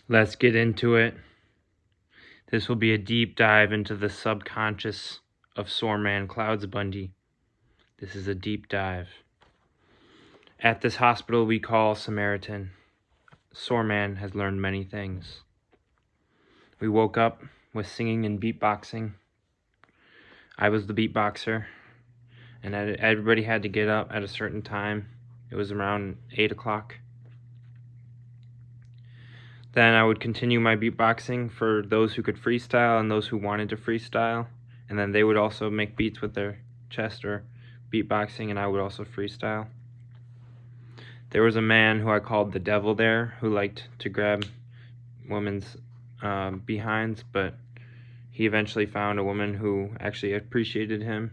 Let's get into it. This will be a deep dive into the subconscious of Soreman Clouds Bundy. This is a deep dive. At this hospital we call Samaritan, Soreman has learned many things. We woke up with singing and beatboxing. I was the beatboxer, and everybody had to get up at a certain time. It was around 8 o'clock. Then I would continue my beatboxing for those who could freestyle and those who wanted to freestyle. And then they would also make beats with their chest or beatboxing, and I would also freestyle. There was a man who I called the devil there who liked to grab women's behinds, but he eventually found a woman who actually appreciated him.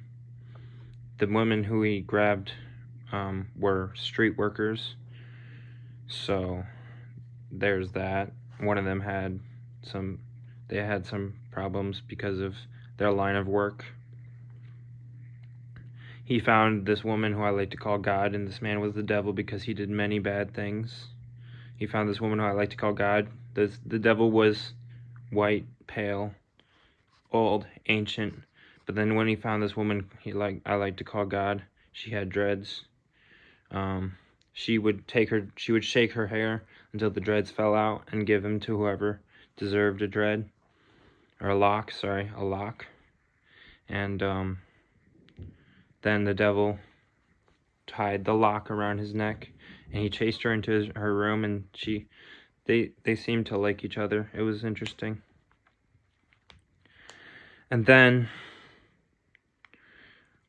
The women who he grabbed were street workers, so there's that. One of them had some problems because of their line of work. He found this woman who I like to call God, and this man was the devil because he did many bad things. He found this woman who I like to call God. The devil was white, pale, old, ancient, but then when he found this woman I like to call God, she had dreads. She would shake her hair until the dreads fell out and give them to whoever deserved a dread, or a lock, and then the devil tied the lock around his neck, and he chased her into her room, and they seemed to like each other. It was interesting. And then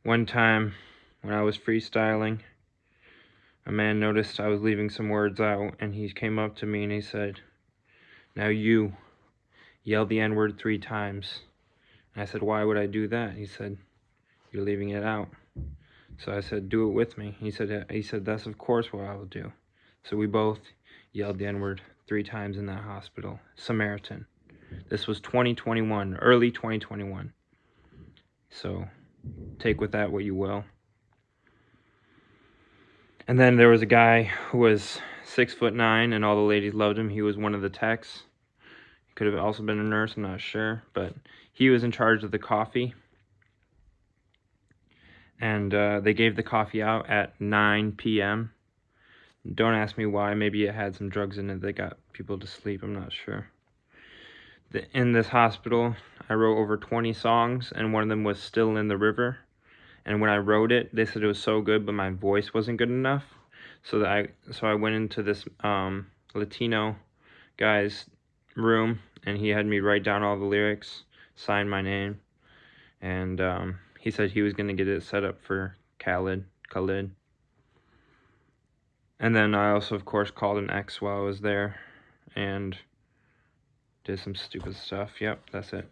one time when I was freestyling, a man noticed I was leaving some words out, and he came up to me and he said, "Now you yell the N-word 3 times." And I said, "Why would I do that?" He said, "You're leaving it out." So I said, "Do it with me." He said, "That's of course what I will do." So we both yelled the N-word 3 times in that hospital. Samaritan. This was 2021, early 2021. So take with that what you will. And then there was a guy who was 6'9", and all the ladies loved him. He was one of the techs. He could have also been a nurse, I'm not sure, but he was in charge of the coffee. And they gave the coffee out at 9 p.m. Don't ask me why. Maybe it had some drugs in it that got people to sleep. I'm not sure. In this hospital, I wrote over 20 songs, and one of them was Still in the River. And when I wrote it, they said it was so good, but my voice wasn't good enough. So I went into this Latino guy's room, and he had me write down all the lyrics, sign my name, and he said he was going to get it set up for Khalid. And then I also, of course, called an ex while I was there and did some stupid stuff. Yep, that's it.